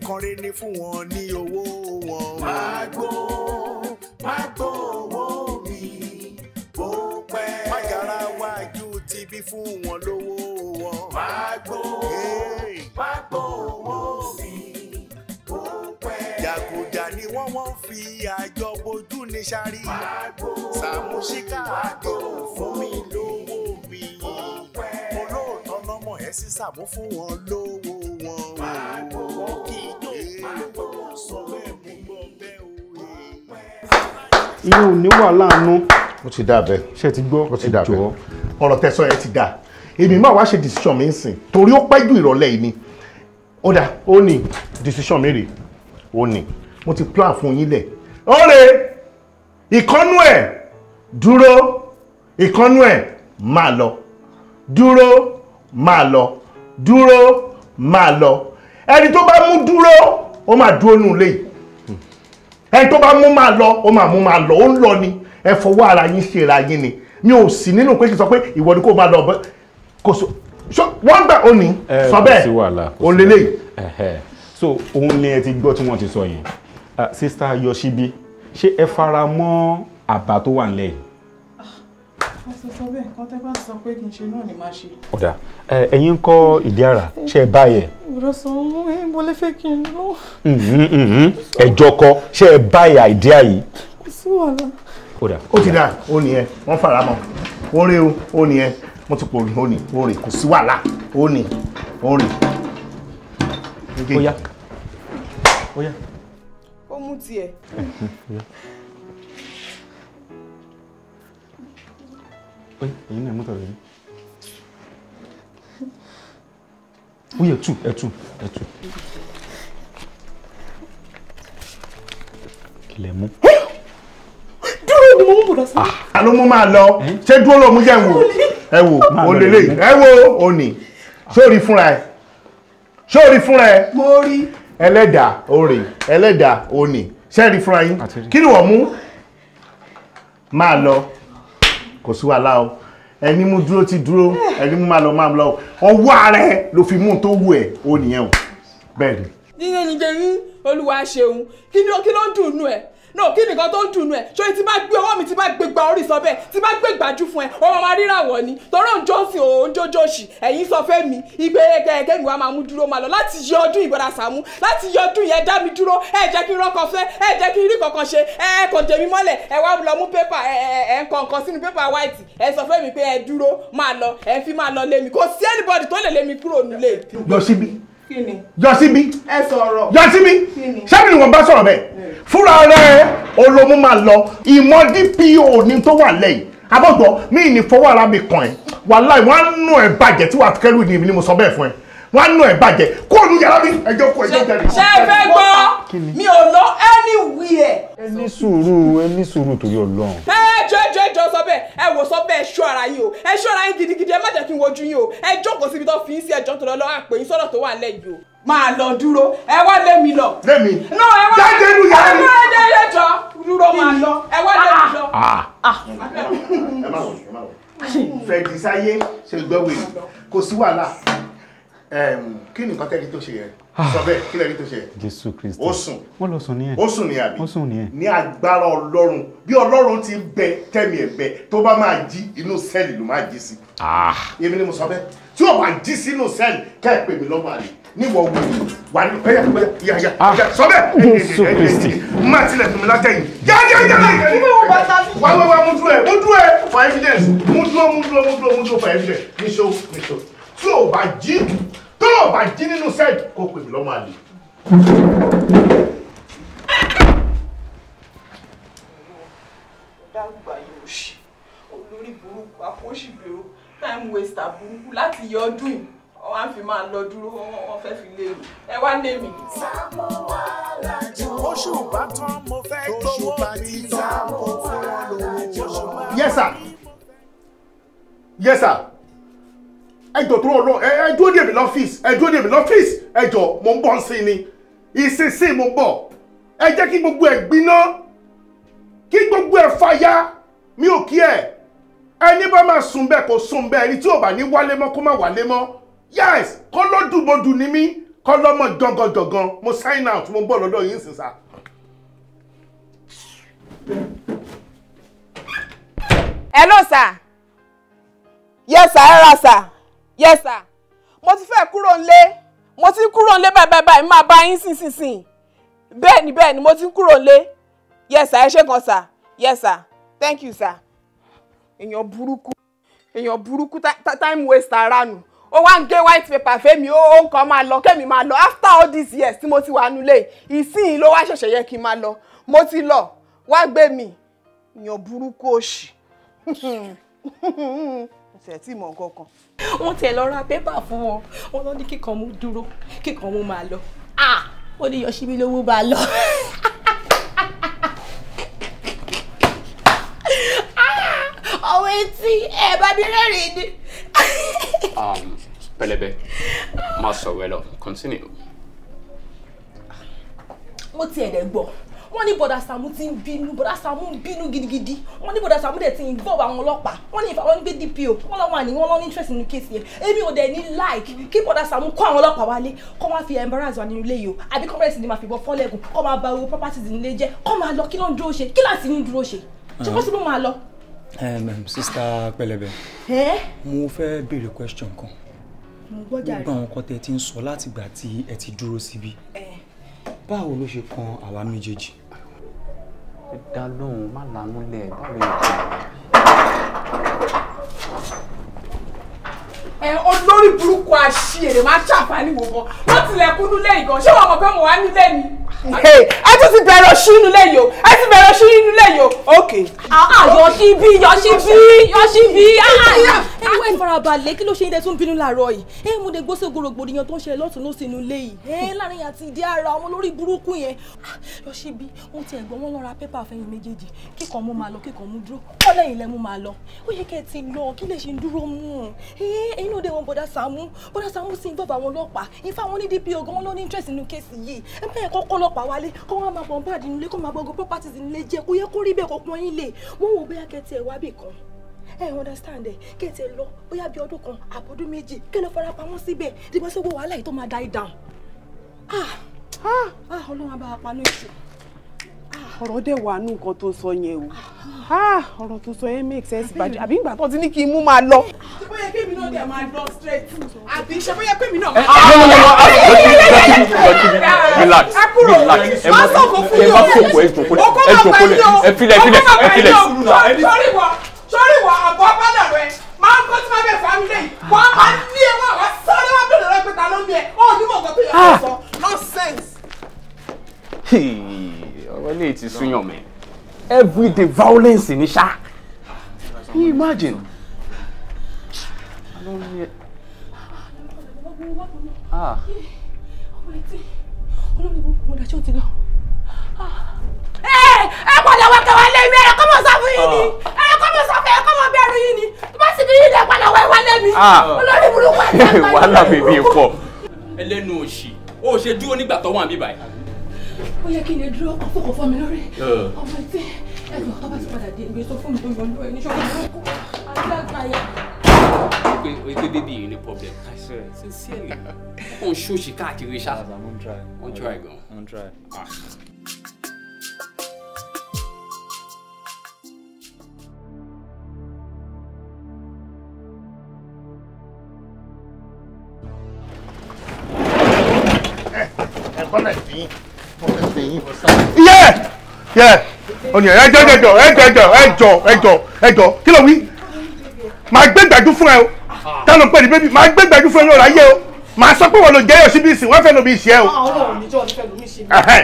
nǹkan rẹ̀ ní fún wọn ní owó wọn. Má gbó owó mi bó pẹ́. Má yára wájú ti bí fún wọn lówó wọn. Má gbó owó mi bó pẹ́. Jàgùjà ni wọ́n fi àjọ bojú ní sáré. Sàámú ṣíkà àdéhùn fún mi lówó mi. Mo lóòótọ́ lọ́mọ ẹ̀ sí Sàámú fún wọn lówó wọn. Kí ijó sọ bẹ́ẹ̀ mú gbọ́ bẹ́ẹ̀ o. Ìyẹn ò ní wàhálà àánú. Ó ti dà bẹ́ẹ̀. Ṣé ti gbọ́? Ó ti dà bẹ́ẹ̀. Ọ̀rọ̀ tẹ́sán yẹn ti dà. Èmi máa wá ṣe decision mi ń sìn torí ó pẹ́ ju ìrọ̀lẹ́ yìí ni. Ó dà ó ní decision mi rè ó ní. Mo ti plan fún yín lẹ̀. Ó rè ìkọ́nú ẹ̀ dúró, ìkọ́nú ẹ̀ máa lọ, dúró máa lọ, dúró máa lọ. Ẹni tó bá mú dúró ó máa dúró nù lé. Ẹni tó bá mú máa lọ ó máa mú máa lọ, ó ń lọ ni. Ẹ fọwọ́ ara yín ṣe ra yín ni. Mi ò sí nínú pé kí n sọ pé ìwọ ni kó máa lọ kò so wọ́n gbà ó ní sọ bẹ́ẹ̀ ó lélẹ̀. So òun ni ẹ ti gbọ́ tí wọ́n ti sọ yẹn. Sister Yoshibi, ṣé ẹ fara mọ́ àbá tó wà nílẹ̀ yìí? Sọ bẹ́ẹ̀ kan tẹ́ bá sọ pé kí n ṣe náà ni máa ṣe. Ọ̀dà ẹ̀yin ń kọ́ ìdí àrà ṣe ẹ báyẹ̀. Ìrọ̀sọ̀ mú ìbò lè fẹ́ kí n lọ. Ẹjọ́ kọ́ ṣe ẹ báyà ìdí àyè. Kò sí wàhálà. Ọ̀dà. Ó ti dà ó nìyẹn wọ́n fara mọ́ ó rí o ó nìyẹn mo ti pòrò ó ní ó rè kò sí wàhálà ó ní ó rè. Ó yá. Ó yá. Ó mú tiẹ̀. Èyí náà mọ́tò rẹ̀ ní. Ó yẹ ẹ̀tù. Kìlẹ̀ mú. Dúró ni mo mú bùdó sí. Àló mú máa lọ ṣé dúró ló mú jẹ́ wò ẹ wò ó lélẹ̀ ẹ wò ó ní sórí fúnra ẹ Mo rí. ẹlẹ́dàá orè ẹlẹ́dàá òní sẹ́ẹ̀rí fúnra yín kí ni wọ́n mú máa lọ kò sí wàhálà o ẹni mú dúró ti dúró ẹni mú máa lọ ọwọ́ ara ẹ ló fi mú tó wù ẹ ó nìyẹn o bẹ́ẹ̀ ni. Yíyan ni jẹ́ ní Olúwa ṣeun kí ló ń dùn nú ẹ̀ no kí nìkan tó ń dùn nú ẹ̀ ṣé tí bá gbé ọwọ́ mi tí bá gbé gba orí sọ bẹ́ẹ̀ tí bá gbé gbàjú fún ẹ ọmọ máa ríràwọ̀ ni torí òǹjọ́sìn òǹjọ́jọ́sì ẹ̀yin sọ fẹ́ mi ìgbé gẹ́gẹ́ mi wá máa mú dúró máa lọ láti yọ ọdún ìbọ̀dà Sàámú láti yọ ọdún yẹn dá mi dúró ẹ jẹ́ kí n rọ́kọ fẹ́ ẹ jẹ́ kí n rí kankan ṣe ẹ kò jẹ mi mọ́lẹ̀ ẹ wá lọ mú pépà ẹ ń kọ nǹkan sínú pépà white ẹ sọ fẹ́ mi pé ẹ dúró máa lọ ẹ fi máa lọ lé mi kò sí anybody tó lè lé mi kúrò nílé. Yoshibi Kíni? Yoshibi Ẹ sọ̀rọ̀. Yoshibi ṣebí ni wọ́n bá sọ̀rọ̀ bẹ́ẹ̀ fúnra rẹ̀ olómú máa lọ ìmọ̀ DPO ní tó wà lẹ́yìn abọ́gbọ́ mi ní fọwọ́ ara mi kàn ẹ́ wàláì wọ́n á nù ẹ̀ bàjẹ́ tí wàá kẹ́rù ní ibi ni mo sọ bẹ́ẹ̀ fún ẹ wọ́n á nù ẹ̀ bàjẹ́ kó o ní yàrá mi ẹjọ́ kó ẹjọ́ jáde. Ṣé ẹ fẹ́ gbọ́ mi ò lọ anywhere. Ẹ ní sùúrù torí Ọlọ́run. Ẹjọ́ sọ bẹ́ẹ̀ ẹ wò sọ bẹ́ẹ̀ ṣọ́ ara yín o ẹ ṣọ́ ara yín gidigidi ẹ má jẹ́ kí n wojú yín o ẹ jókòó síbi tó fi ń sí ẹjọ́ tó lọ́wọ́ àpè yín sọ́dọ̀ tó wà nílẹ̀ yìí o. Máa lọ dúró ẹ wá lé mi lọ. Lé mi. No ẹ wá jáde nù yàrá mi. ẹ jọ dúró máa lọ ẹ wá lé mi lọ. ẹ má wọ fẹ̀dí sáyé ṣe gbọ́wé kò sí wàhálà kí ni nǹkan tẹ́lẹ̀ tó ṣe yẹn sọ bẹ́ẹ̀ kí lẹ́ni tó ṣe yẹn. Jésù Kristi. Ó sùn. Wọ́n lọ sùn ní ẹ̀. Ó sùn ní àbí. Ó sùn ní ẹ̀. Ní agbára Ọlọ́run bí Ọlọ́run ti bẹ tẹ́mi ẹ̀ bẹ tó bá máa jí inú sẹ́ẹ̀lì ló máa jí sí. Èmi ni mo sọ bẹ́ẹ̀ tí ó bá jí sínú sẹ́ẹ̀lì kẹ́ ẹ̀ pè mí lọ́mọ àlè níwọ̀ wù wà ní ẹ̀yà sọ bẹ́ẹ̀. Jésù Kristi. Má tilẹ̀ fún mi látẹ̀yìn. Wá mú dúró ẹ̀ for evidence mú dúró for evidence níṣó tí ó bá jí tó o bá jí nínú sẹ́ẹ̀dì kó pè mí lọ́mọ àlè. Dàgbà yóò ṣe olórí burúkú àfọ́ṣìgbèrò time waster burúkú láti yọ ọdún yìí wọ́n á fi máa lọ dúró wọ́n fẹ́ fi lé mi ẹ wá lé mi. Saamu Alàjò. Oṣù bá tán mo fẹ́ gbowó mi Saamu Alàjò. Yes sir. Yes sir. Ẹjọ́ tó rọ̀ ẹ dúró dè mí lọ́fíìsì ẹjọ́ mo ń bọ̀ sí ni ìsinsìnyí mo ń bọ̀ ẹ jẹ́ kí gbogbo ẹ̀ gbiná kí gbogbo ẹ̀ fàya mi ò kí ẹ̀ ẹni bá máa sùn bẹ́ẹ̀ kó sùn bẹ́ẹ̀ ẹni tí ò bá ní wálé mọ́ kó má wálé mọ́ yes kọ́ lọ́dùnmọ́dù ni mí kọ́lọ́mọ̀ jọ̀gànjọ̀gàn mo sign out mo ń bọ̀ lọ́dọ̀ yín sísà. Hello sir. Yes sir, ẹ sir. Yes sir. Mo ti fẹ́ kúrò nílé. Mo ti kúrò nílé báyìí máa bá yín sínsìnsìn. Bẹ́ẹ̀ni mo ti kúrò nílé. Yes sir, ẹ ṣé gan sir. Yes sir. Thank you sir. Èèyàn burúkú time waste ara nù. Ó wá ń gé white paper fẹ́mi ó ń kọ́ máa lọ kẹ́mi máa lọ after all these years tí mo ti wà nílé ìsìn ló wá ṣẹ̀ṣẹ̀ yẹ kí n máa lọ mo ti lọ wá gbé mi èèyàn burúkú òṣì. Ṣé tí mọ̀ nǹkan kan. Wọ́n tẹ̀ lọ ra pépà fún wọn wọ́n lọ ní kíkan mú dúró kíkan mú máa lọ ó ní Yoshibi lówó bá lọ. Ọwọ́ etí ẹ̀ bá mi rẹ́rìn ni. Pẹlẹbẹ má sọ̀rọ̀ ẹ lọ continue. Mo ti ẹ̀dẹ̀ gbọ́ wọ́n ní Brother Saamu ti ń bínú Brother Saamu ń bínú gidigidi wọ́n ní Brother Saamu dẹ̀ ti involve àwọn ọlọ́pàá wọ́n ní ìfàwọn gbé DPO wọ́n lọ́wọ́ àní wọ́n lọ́ ní interest nínú kéèsì yẹn èmi ò dẹ̀ ní like kí Brother Saamu kó àwọn ọlọ́pàá wálé kó máa fi embarrass wa nínú ilé yìí o àbí kó bẹ̀rẹ̀ sí ni máa fi bọ́ fọ́lẹ́gùn kó máa ba owó properties nílé jẹ́ kó máa lọ kí ló ń dúró ṣe kí láti ní dúró ṣe ṣé possible máa lọ. Sister Pẹlẹbẹ mo fẹ́ béèrè question kan gbogbo àwọn kan tẹ́ ti ń sọ láti ìgbà tí ẹ ti dúró síbí báwo ló ṣe kan àwa méjèèjì. Dá lóhùn má lànú lẹ̀ báwo ló ṣe. Olórí burúkú àṣìírè máa ṣàǹfààní wò gan wọ́n tilẹ̀kùn nílé ìgàn ṣé wọ́n mọ̀ pé mo wà nílé ni. Ẹ tún ti bẹ̀rẹ̀ sí inú ilé yìí o ẹ ti bẹ̀rẹ̀ sí inú ilé yìí o. Ok. Yoshibi ẹ̀wọ̀n ìfarabalẹ̀ kí ló ṣe ń dẹ́ tún bínú láàárọ̀ yìí mo dé gbóṣe gbòrògbòdìyàn tó ń ṣe lọ́tún lọ́sìn inú ilé yìí láàrin àti ìdí ara ọmọ lórí burúkú yẹn. Yoshibi wọ́n ti ẹ̀gbọ́n wọn lọ ra pépà fẹ́yìn méjèèjì kíkan mú máa lọ kíkan mú dúró wọ́n lẹ́yìn lẹ́mú máa lọ ó yẹ kẹ́ ẹ ti lọ kí lè ṣe ń dúró mú ẹ̀yin náà dé wọn Brother Saamu sí involve àwọn ọlọ́pàá ifá wọn ní DPO gan wọn ló ní interest nínú kéèsì yìí ẹ bẹ́ẹ̀ kọ́kọ́ ọlọ́pàá wálé kọ́ wọn máa bọ̀ bá àdínú ilé kọ́ máa gbọ́gbọ́ properties nílé jẹ́ kó yẹ kó rí bẹ́ẹ̀ kó pọ́n yín lè wọ́n wò bóyá kẹ́tì ẹ̀ wá bì kan understand ẹ̀ kẹ́tì ẹ̀ lọ bóyá bí ọdún kan àbọ̀dún méjì kẹ́ lọ fara pamọ́ síbẹ̀ dìbò sí gbogbo wàhálà yìí tó máa die down ọlọ́run á bá wa paná ètò. Ọ̀rọ̀ dẹ̀ wà nù nǹkan tó sọ yẹn o ọ̀rọ̀ tó sọ yẹn make sense bàjẹ́ àbí ìgbà tó ti ní kí n mú máa lọ. ṣé bóyá kémi náà dẹ̀ máa lọ straight àbí ṣé bóyá kémi náà máa. Relax ẹ má sọ̀kò ẹ filẹ̀. sọ́rí wọ àbọ̀ abálà rẹ̀ máa ń kọ́ tí máa bẹ̀ fámílẹ̀ yìí wọ́n máa ń ní ẹwà wá sáré wá bẹ̀rẹ̀ rẹ̀ pé ta ló ń bẹ̀ ọ́ ní mọ̀ nǹkan tó yẹ kó sọ nonsense. Ọ̀rọ̀ ilé ti súnyàn mẹ́ everyday violence ní ṣá can you imagine. Olórí burúkú mo dájọ́ ti lọ. Ẹ padà wá kẹwàá lé mi ẹ kọ́ mọ̀ sọ fún yín ni ẹ kọ́ mọ̀ sọ fún ẹ kọ́ mọ̀ bẹ̀rù yín ni tó bá sì bí yín lẹ padà wá lé mi olórí burúkú ẹ jẹ́ pàdé. Wàhálà bèbí pọ̀. Ẹlẹ́nu òṣì ó ṣe dúró nígbà tó wà níbí báyìí. Ó yẹ kí n lè dúró ọkọ̀ fọ́ mi lórí ọmọ etí ẹgbẹ́ tó bá ti padà dé ìgbé sọ fún mi tó yọ lórí ní ṣọ́kọ́ burúkú alágbáyà. Wípé bébí yìí ní problem. I swear sincerely. Ó ń ṣòṣì káàkiri ṣá. Wọ́n try gan. Ọ̀nì ẹjọ́ kí ló wí? Màá gbé gbàdú fún ẹ o. Tá ló ń pè ní bébí? Màá gbé gbàdú fún ẹ lọ́la yé o. Màá sọ pé wọ́n ló jẹ́ Yoshibi ìsìn, wọ́n fẹ́ lómi ìṣe ẹ o.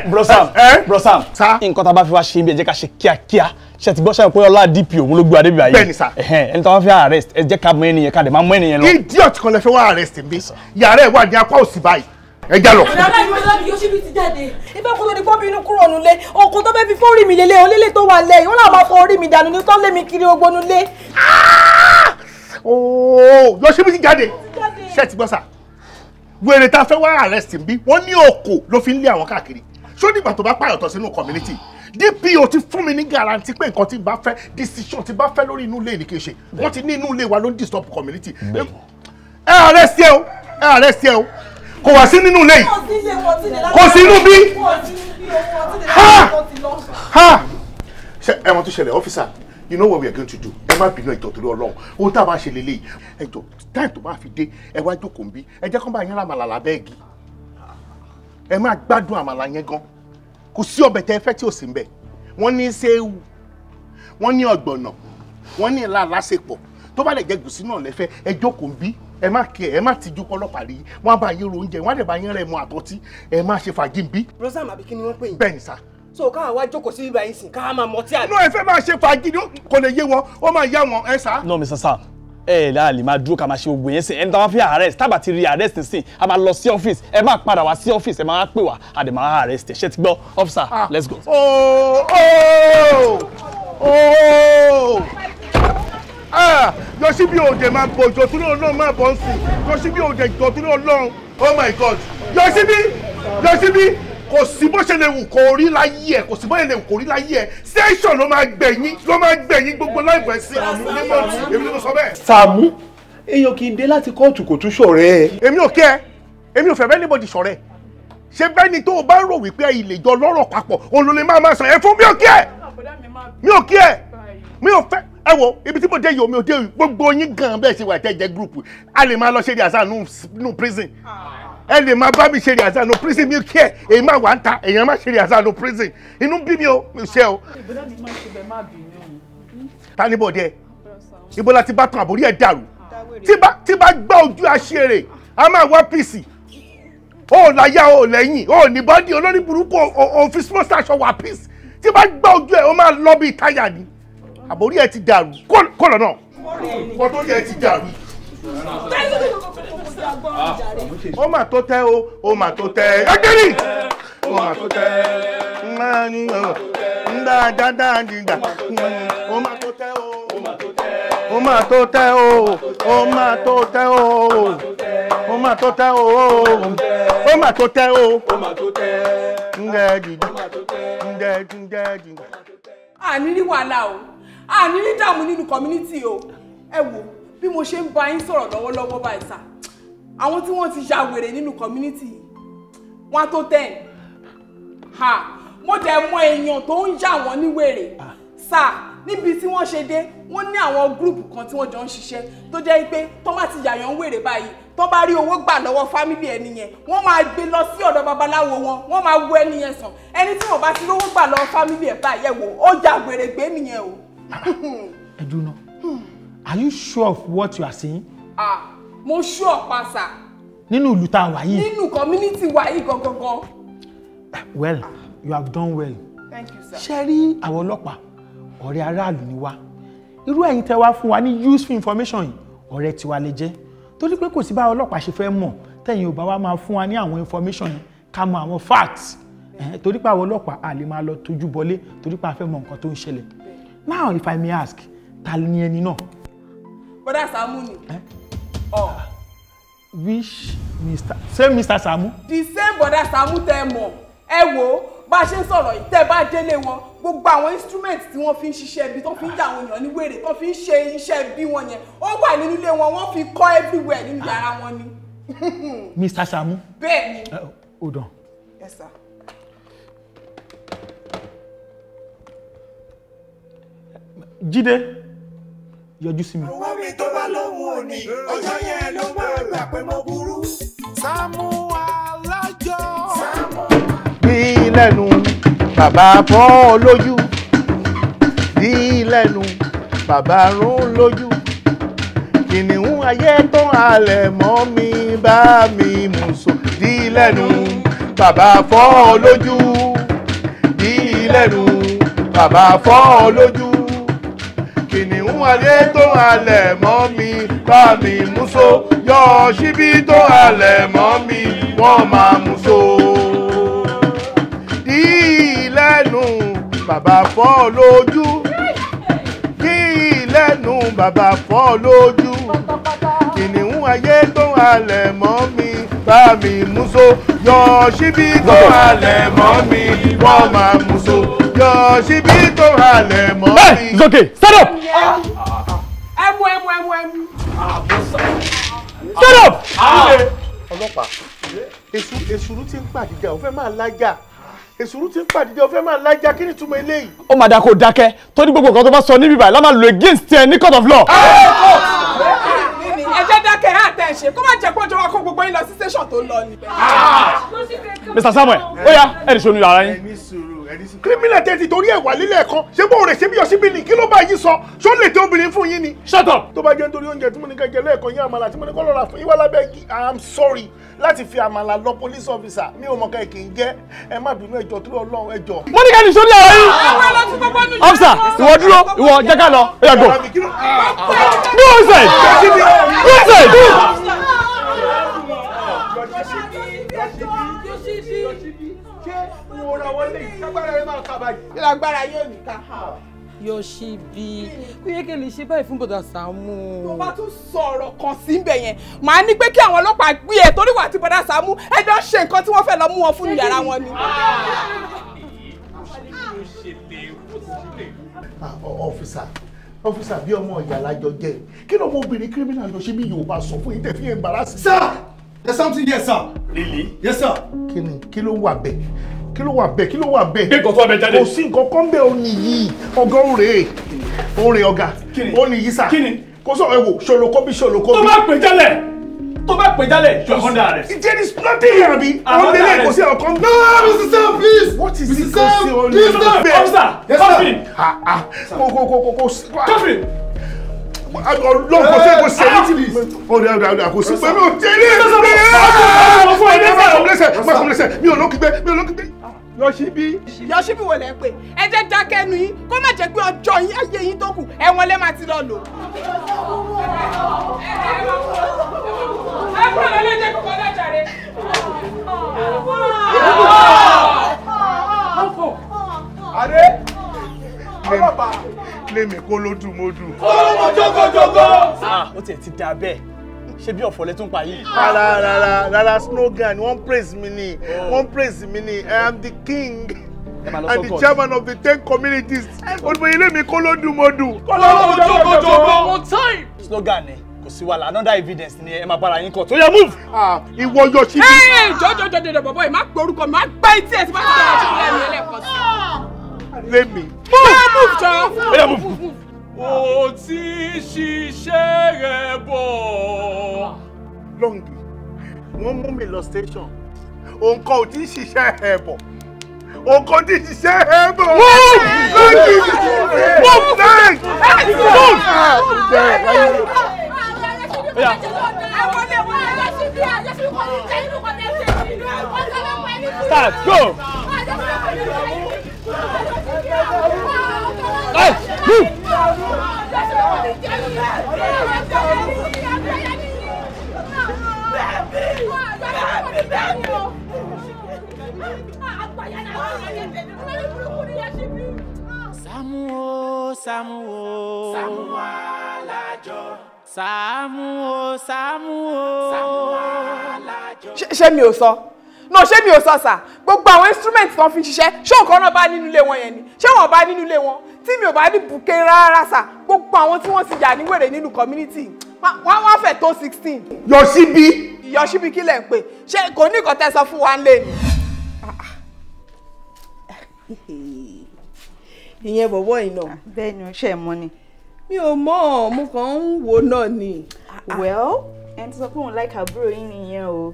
Bro Sam, nǹkan tá a bá fi wá ṣe ibi ẹ jẹ́ ká ṣe kíákíá. Ṣé ti gbọ́ ṣe pé ọlá DPO òun ló gbé adébí ayé. Bẹ́ẹ̀ni sá. Ẹni tó wá fi arrest ẹ jẹ́ ká mọ ẹnìyẹn ká dẹ̀ máa mọ ẹnìyẹn lọ. Idiot kan lè fẹ́ wá arrest mi. Yàrá ẹ̀ wà ní apá òsì báyìí. Ẹ já lọ. Yoshibi ti jáde ìfẹ́ kó tó di pọ́bí inú kúrò nulẹ̀ ọkùn tó fẹ́ fi fórí mi lélẹ̀ olélẹ̀ tó wà lẹ́yìn wọn náà máa fọ orí mi dànù ní tó lé mi kiri ogbó nulẹ̀. Yoshibi ti jáde. Ṣé ti gbọ́ sà? Wèrè tá a fẹ́ wá arrest bí wọ́n ní òkò ló fi ń lé àwọn káàkiri. Ṣó nígbà tó bá pààyàn sínú community DPO ti fún mi ní guarantee pé nǹkan tí bá fẹ́ decision tí bá fẹ́ lórí inú ilé ní kí n ṣe wọ́n ti ní inú ilé wa ló ń disturb community. Ẹ arrest ẹ o kò wá sí nínú ilé yìí kò sí inú bí. ṣe ẹ mọ̀ tó ṣẹlẹ̀ ọ́fíìsà you know what we are going to do ẹ má bínú ẹjọ́ torí Ọlọ́run ohun tá a bá ṣe lélẹ̀ ẹjọ́ táì tó bá fi dé ẹ wá jókòó nbí ẹ jẹ́ kán bá yín ra àmàlà lábẹ́ẹ̀gì ẹ máa gbádùn àmàlà yẹn gan kò sí ọbẹ̀ tẹ́ ẹ fẹ́ tí ò sí ń bẹ̀ wọ́n ní séwù wọ́n ní ọ̀gbọ̀nà wọ́n ní ìlà lásèpọ̀ tó bá lè jẹ́ gùsí náà lẹ́fẹ́ ẹ jókòó nbí ẹ má kí ẹ má tijú pọ́lọ́pàá rí wọ́n á bá yín ro oúnjẹ wọ́n á dẹ̀ bá yín rẹ̀ mọ àtọ́tí ẹ má ṣe fàájì nbí. Rosam àbí kí ni wọ́n pè yín. bẹ́ẹ̀ ni sá. so káwọn wá jókòó sí ibà yín sìn káwọn máa mọtí àbí. inú ẹ fẹ́ máa ṣe fàájì kò lè yé wọn ó máa yá wọn ẹ sá. no Mr. Sam láàlì máa dúró ká máa ṣe gbogbo yẹn sìn ẹni tó bá fi arrest tábà ti rí arrest sìn a máa lọ sí ọ́fíìsì ẹ máa padà wá sí ọ́fíìsì ẹ máa pè wá a dẹ̀ máa arrest ẹ ṣe ti gbọ́ officer let's go. Yoshibi òde máa bọ̀ ìjọ tó lóun máa bọ̀ ń sìn Yoshibi òde ìjọ tó lóun oh my God Yoshibi kò sí bó ṣe lè wù kó rí láyé ẹ kò sí bó ṣe lè wù kó rí láyé ẹ station ló máa gbẹ̀yìn gbogbo láìpẹ́ sí èmi ni mo sọ bẹ́ẹ̀. Saamu èèyàn kì í dé láti kóòtù kò tún ṣọ̀rẹ́ ẹ. èmi ò kẹ́ ẹ èmi ò fẹ́ bẹ́ẹ̀ níbodì ṣọ̀rẹ́ ṣé bẹ́ẹ̀ ni tó o bá rò wípé ilé ìjọ lọ́rọ̀ papọ̀ òun ló lè máa sọ ẹ fún mi ò kí ẹ mi ò fẹ́ ẹ wo ibi tí mo dé yìí omi ò dé yìí gbogbo yín gan bẹ́ẹ̀ ṣe wà tẹ́ jẹ́ group a lè máa lọ ṣe àṣà nù prison ẹ lè máa bá mi ṣe àṣà nù prison mi kí ẹ èyí máa wà ń ta èèyàn máa ṣe àṣà nù prison inú bí mi ò ṣe o. ta ni bò dé ibo la ti bá tán àbórí ẹ dàrú tí bá gbá ojú aṣèrè a máa wá pìsì ó láyà ó lẹ́yìn ó ní bọ́dí olórí burúkú òfin small station wà pìsì tí bá gbá ojú ẹ ó máa lọ bí táyà ni àbórí ẹ ti dàrú kó lọ náà kó tó yẹ ti dàrú. ó mà tó tẹ́ ó mà tó tẹ́ ẹgbẹ́rì ó mà tó tẹ́ ó mà tó tẹ́ ó mà tó tẹ́ ó mà tó tẹ́ ó mà tó tẹ́ ó mà tó tẹ́ ó mà tó tẹ́ àní rí wàhálà o àní rí dààmú nínú community o ẹ wò bí mo ṣe ń bá yín sọ̀rọ̀ lọ́wọ́lọ́wọ́ báyìí sà àwọn tí wọ́n ti ya wèrè nínú community wọ́n tó 10 mo dẹ̀ mọ èèyàn tó ń yà wọ́n ní wèrè sà níbi tí wọ́n ṣe dé wọ́n ní àwọn gúrùpù kan tí wọ́n jọ ń ṣiṣẹ́ tó jẹ́ pé tó bá ti yàyàn wèrè báyìí tó bá rí owó gbà lọ́wọ́ fámílì ẹni yẹn wọ́n máa gbé lọ sí ọ̀dọ̀ babaláwo wọ́n máa wo ẹni yẹn sàn ẹni tí wọ́n bá ti rówó gbà lọ́wọ́ fámílì ẹ̀ báyìí ẹ̀ wò ó jà wèrè gbé nìyẹn o. Eduna, are you sure of what you are saying? Mo sure pa sà. Nínú ìlú tá a wà yìí. Nínú community wa yìí gangan. Well, you have done well. Thank you, sir. Ṣé rí àwọn ọlọ́pàá ọ̀rẹ́ aráàlú ni wá irú ẹ̀yin tẹ́ wá fún wa ní useful information yìí ọ̀rẹ́ tiwa lè jẹ́ torí pé kò sí bá ọlọ́pàá ṣe fẹ́ mọ̀ tẹ̀yin ò bá wá máa fún wa ní àwọn information yìí ká mọ àwọn facts torí pé àwọn ọlọ́pàá a lè máa lọ tójú bọlé torí pé a fẹ́ mọ nǹkan tó ń ṣẹlẹ̀. Now if I may ask ta ni ẹni náà. Brother Saamu ni. Which Mr. Same Mr. Saamu. The same Brother Saamu tẹ́ mọ̀ ẹ wo bá a ṣe ń sọ̀rọ̀ yìí tẹ́ bá délé wọn gbogbo àwọn instrument tí wọ́n fi ń ṣiṣẹ́ ibi tó fi ń jà àwọn èèyàn ní wèrè tó fi ń ṣe iṣẹ́ bí wọn yẹn ó wà nínú ilé wọn wọ́n fi kọ́ everywhere nínú yàrá wọn ni. Mr. Saamu. Bẹ́ẹ̀ ni. Hold on. Yes, sir. Jídé yọjú sí mi. Àwọn mi tó bá lóhùn òní ọjọ́ yẹn ló máa gbà pé mo burú. Saamu Alájọ. Bí lẹ́nu bàbá fọ́ lójú bí lẹ́nu bàbá rún lójú kìnìún ayé tó halẹ̀ mọ́ mi bá mi mú so bí lẹ́nu bàbá fọ́ lójú bí lẹ́nu bàbá fọ́ lójú kìnìún ayé tó halẹ̀ mọ́ mi bá mi mú so Yoshibi tó halẹ̀ mọ́ mi wọ́n máa mú so lẹ́nu bàbá fọ́ lójú kí lẹ́nu bàbá fọ́ lójú kìnìún ayé tó halẹ̀ mọ́ mi bá mi mú so Yoshibi tó halẹ̀ mọ́ mi wọ́n máa mú so Yoshibi tó halẹ̀ mọ́ mi. Hey, it's okay. Stand up. Ẹmu. Stand up. Ọlọ́pàá èsùrú ti ń pàdídà ó fẹ́ máa lájà èsùrú ti ń pàdídà ó fẹ́ máa lájà kí ni túmọ̀ eléyìí. ó máa dáa kó dákẹ́ tó ní gbogbo nǹkan tó bá sọ níbí báyìí la máa lo against ẹ ní court of law. ẹ jẹ́ dákẹ́ àtẹ̀ṣe kó má jẹ́ pé ọjọ́ wa kó gbogbo yín lọ sí station tó lọ ni. Mr. Samuel ó yá ẹ̀ ní sọ́nù yàrá yín. criminal tẹ́tí torí ẹ̀ wà lílẹ̀ kan ṣé bó rẹ̀ ṣe bí Yoshibi ni kí ló bá yín sọ ṣó lè tẹ obìnrin fún yín ni. Shut up. tó bá jẹ́ nítorí oúnjẹ tí mo ní kẹ́ jẹ lẹ́ẹ̀kan yín àmàlà tí mo ní kọ́ lọ́ra fún yín wá lábẹ́ igi I am sorry láti fi àmàlà lọ police officer mi ò mọ̀ ká kì í jẹ́ ẹ má bínú ẹjọ́ tó Ọlọ́run ẹjọ́. mo ní ká ní sọ́nù yàrá yín. officer ìwọ dúró ìwọ jẹ́ ká lọ ẹ yà go. no inside no inside. Lágbára yóò ní ká. Yoshibi kò yẹ kí lè ṣe báyìí fún Brother Saamu. tó bá tún sọ̀rọ̀ kan sí ibẹ̀ yẹn màá ní pé kí àwọn ọlọ́pàá gbé ẹ torí wà tí Brother Saamu ẹjọ́ ṣe nǹkan tí wọ́n fẹ́ lọ mú wọn fún yàrá wọn ni. Officer bí ọmọ ìyá alájọ jẹ kí ló mọ obìnrin criminal Yoshibi Yorùbá sọ fún yín tẹ fi embarrass. Sir, there's something here, sir. Really? Yes, sir. Kí ló wà bẹ́ẹ̀ kí ló wà bẹ́ẹ̀ kí ló wà bẹ́ẹ̀. gbé nǹkan tó wà bẹ́ẹ̀ jáde. kò sí nǹkan kan bẹ́ẹ̀ ó nìyí ọ̀gá òrè ọ̀gá ó nìyí sà kò sọ ẹ wò ṣòlòkó bí ṣòlòkó bí. tó bá pè jálẹ̀ you are under arrest. There is nothing here abi on the leg kò sí ọ̀kan. No, Mr. Sam, please. What is Mr. this Sam, kò sí on please, the sir. leg. Officer, coffin. Coffin. Ọlọ́run kò sí kò sí ẹni tí ọ̀dà kò sí pẹ̀lú òtẹ́lẹ̀ mi ò lókìgbẹ́. Yoshibi wò lẹ́ ń pè ẹ jẹ́ dákẹ́ nu yín kó má jẹ́ pé ọjọ́ yín ayé yín tó kù ẹ̀wọ̀n lẹ́ máa ti lọ lò. ẹ kúrò lọ́lẹ́jẹ̀ kókó lọ́jà rẹ̀. Adé ọlọ́pàá lémi kó ló dùn mo dùn. ọlọ́mọ jókòjókò. ó tiẹ̀ ti dà bẹ́ẹ̀ ṣé bí ọ̀fọ̀ lẹ tún pa yìí. rárá slogan wọ́n praise mi ni I am the king and the chairman of the 10 communities olùbẹ̀yìn lémi kó ló dùn mo dùn. ọlọ́mọ jókòjókò one time. slogan ni kò sí wàhálà another evidence ni ẹ máa bára yín kọ tó yẹ move. ìwọ Yoshibi. jọjọjọjọ bọ̀bọ̀ yìí má pe orúkọ mi má gbá etí ẹ̀ tí má ti dára jù lẹ́nu ẹlẹ́kọ̀ọ́ sí. lémi. move jọ. ó ti ṣiṣẹ́ rẹ̀ bọ̀. lọ́ngì wọ́n mú mi lọ station òǹkọ́ ò tí ì ṣiṣẹ́ ẹ̀ bọ̀ òǹkọ́ tí ì ṣiṣẹ́ ẹ̀ bọ̀. lọ́ngì start go. Hey, move. Saamu Alajo. Saamu Alajo. ṣé mi ò sọ náà ṣé mi ò sọ sà gbogbo àwọn instrument tó ń fi ṣiṣẹ́ ṣé òkan náà bá nínú ilé wọn yẹn ni ṣé wọn bá nínú ilé wọn tí mi ò bá ní bùkẹ́ rárá sà gbogbo àwọn tí wọ́n ti yà ní wèrè nínú community wọ́n wá fẹ́ tó 16. Yoshibi kí lẹ̀ ń pè ṣé kò ní nǹkan tẹ́ sọ fún wa ń lé ni. ìyẹn bọ̀bọ̀ yìí náà. bẹ́ẹ̀ ni o ṣe mọ́ ni. mi ò mọ̀ mo kàn ń wò náà ni. well ẹni tó sọ pé òun like àbúrò yín nìyẹn o.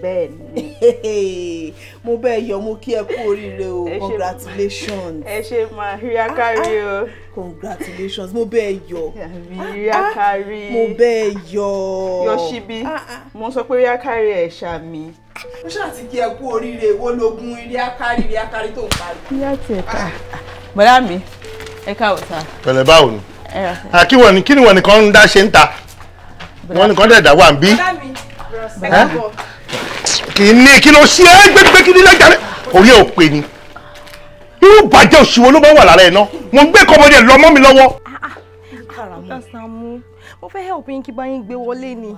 bẹ́ẹ̀ ni. mo bẹ́ẹ̀ yọ mo kí ẹ kú oríire o congratulations. ẹ ṣe máa rí akárí o. congratulations mo bẹ́ẹ̀ yọ. rí akárí. mo bẹ́ẹ̀ yọ. Yoshibi mo sọ pé rí akárí ẹ̀ ṣàmì. mo ṣáà ti kí ẹ kú oríire wo lógún rí akárí tó ń parí. kí á tiẹ̀ ká. bọ́dá mi ẹ káwọ́ sá. pẹ̀lẹ́ báwo ni kí ni wọ́n nìkan ń dá ṣe ń ta wọ́n nìkan dẹ̀ dá wà ń bí. kí ló ṣe é gbégbé kí ní lẹ́jàre orí ẹ̀ ò pè ní irú bàjẹ́ òṣìwò ló bá wà lára ẹ̀ náà mo ń gbé kọ́mọdé lọ mọ́ mi lọ́wọ́. Brother Saamu mo fẹ́ help yín kí bá yín gbé wọlé ni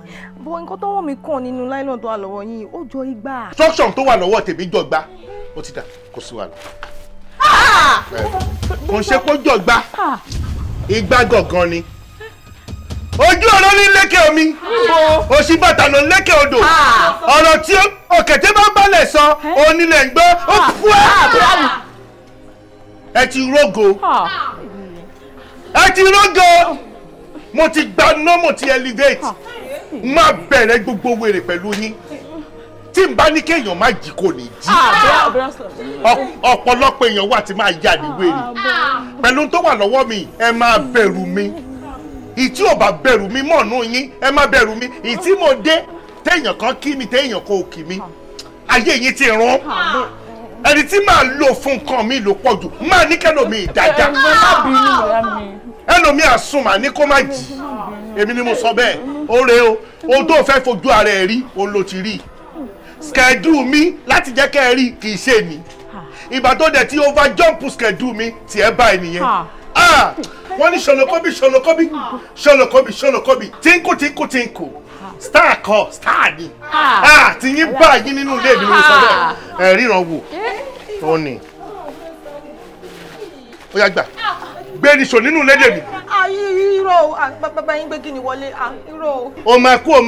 bó nǹkan tó wọ́n mi kàn nínú nylon tó wà lọ́wọ́ yín ó jọ igbá. instruction tó wà lọ́wọ́ tèmi jọ gbá ó ti dà kó sí wàhálà kò ń ṣe kó jọ gbá igbá gangan ni ojú ọ̀rọ̀ ní lékè omi òṣì bàtà ló lékè odò ọ̀rọ̀ tí òkèté bá balẹ̀ sọ onílẹ̀ ń gbọ́ ó fún ẹ ti rógo mo ti gbaná mo ti elevate má bẹ̀rẹ̀ gbogbo wèrè pẹ̀lú yín tí n bá ní kéèyàn má jí kò ní jí ọ̀pọ̀lọpọ̀ èèyàn wà tí máa yà ní wèrè pẹ̀lú tó wà lọ́wọ́ mi ẹ máa bẹ̀rù mi ìtí ò bá bẹ̀rù mi mọ̀nú yín ẹ má bẹ̀rù mi ìtí mo dé téèyàn kan kí mi téèyàn kan ò kí mi ayé yín ti rán ẹni tí máa lò fún nǹkan mi ló pọ̀ jù máa ní kẹ́lòmí ìdájá ẹlòmí àsùnmà ní kó má jì èmi ni mo sọ bẹ́ẹ̀ ó rè o ohun tó fẹ́ fojú ara ẹ̀ rí òun ló ti rí schedule mi láti jẹ́ kẹ́ ẹ rí kì í ṣe ni ìgbà tó dẹ̀ tí over jump schedule mi tiẹ̀ bá ènìyàn wọ́n ní ṣọlọ́kọ́bí tínkù star kọ star ni tí yín bá yín nínú ilé mi ló sọ bẹ́ẹ̀ ẹ̀ ríran wò ó ní ó yá gbà gbé ní sọ nínú lédè mi. irọ́ bàbá yín gbé kí ni wọlé irọ́. o máa kú o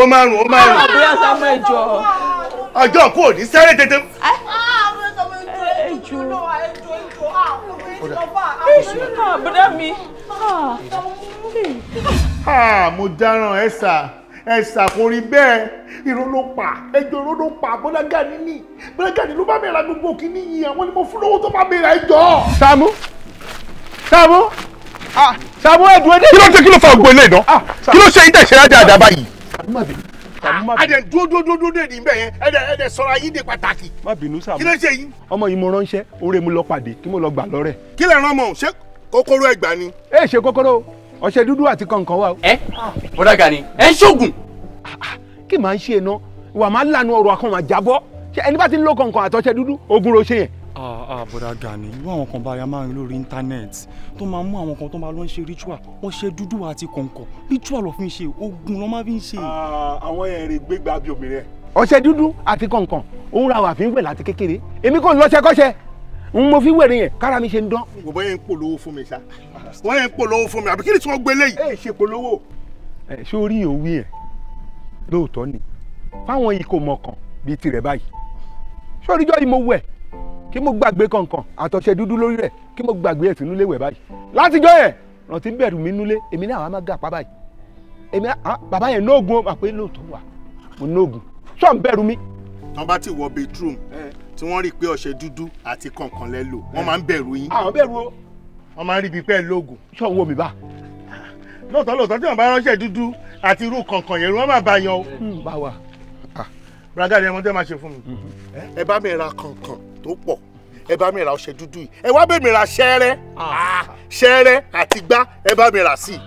máa rùn. àbúrò Saamu ẹjọ́. ọjọ́ kú ò ní sẹ́rẹ̀ tètè. bọ́dá mi. mo dáràn ẹ̀sà kò rí bẹ́ẹ̀ irọ́ ló pa ẹjọ́ ló pa bọ́dá Gani ló bá mi ra gbogbo kìíní yìí àwọn ni mo fún lówó tó bá mi ra ẹjọ́. Saamu ẹ̀dùn ẹ̀dẹ́. kí ló fa ògbó ilé ìdán kí ló ṣe ìtẹ̀ṣẹ́ rájà àdàbà yìí. adẹ dúdú dé níbẹ̀ yẹn ẹ̀dẹ̀ sọ̀rọ̀ ayé dé pàtàkì. má bínú Saamu kí ló ṣe yìí. ọmọ yìí mo ránṣẹ́ oore mu lọ pàdé kí mo lọ gbà lọ́rẹ̀. kí lè rán ọmọ ṣé kòkòrò ẹgbàá ni. ẹ ṣe kòkòrò ọṣẹ dúdú àti kọ̀ǹkọ̀ wa. bọ́dá Gani ẹ ń ṣoògùn. kí màá ṣe iná wà máa lànà ọ̀rọ̀ akọ máa jábọ́ ṣé ẹni bá ti ń lo kọ̀ǹkọ̀ àtọṣẹ dúdú ogun ló ṣe yẹn. bọ́dá Gani irú àwọn kan báyà máa ń lórí íńtánẹ́ẹ̀tì tó máa mú àwọn kan tó máa lọ ń ṣe ritual ọṣẹ dúdú àti kọ̀ǹkọ̀ ritual ló fi ń ṣe ogun ló máa fi ń ṣe. àwọn ẹ̀rìn gbégbá bí obìnrin. ọṣẹ dúdú àti kọ̀ǹkọ̀ òun ra wà fi ń wẹ̀ láti kékeré èmi kò ń lọ́ṣẹ́ kọ́ṣẹ́ mo fi wẹ̀rẹ̀ yẹn kára mi ṣe ń dán. wọ́n yẹn ń polówó fún mi ṣá wọ́n yẹn ń polówó fún mi àbí kí ni tí wọ́n gbé léyìí. ẹ ṣe polówó. ṣé orí òwì ẹ lóòótọ́ ni fáwọn yìí kò mọ̀kàn bíi tirẹ̀ báyìí sóríjọ́ yìí mo wẹ̀ kí mo gbàgbé kọ̀ọ̀kan àtọ̀ṣẹ dúdú lórí rẹ̀ kí mo gbàgbé ẹ̀ sínú ilé wẹ̀ báyìí látijọ́ yẹn rántí ń bẹ̀rù mi nulẹ̀ èmi náà wàá má gà pa báyìí èmi bàbá yẹn nóògùn ó mà pé lóòótọ́ wà mo nóògùn sọ ń bẹ̀rù mi. tán bá ti wọ bedroom tí wọ́n rí i pé ọṣẹ dúdú àti kọ̀ọ̀kan lẹ lò wọ́n máa ń bẹ̀rù yín. àwọn bẹ̀rù o. wọ́n máa ń rí ibi pẹ́ lóògùn. sọ wo mi bá. lóòótọ́ tí wọ́n bá ránṣẹ́ dúdú àti irú kọ̀ọ̀kan yẹn wọ́n máa bá yan o. bá wa. bragadi ẹ mọ tẹ́ máa ṣe fún mi. ẹ bá mi ra kọ̀ọ̀kan tó pọ̀ ẹ bá mi ra ọṣẹ dúdú yìí ẹ wá bẹ̀ mi ra ṣẹ́rẹ́ àti gbá ẹ bá mi ra sí i.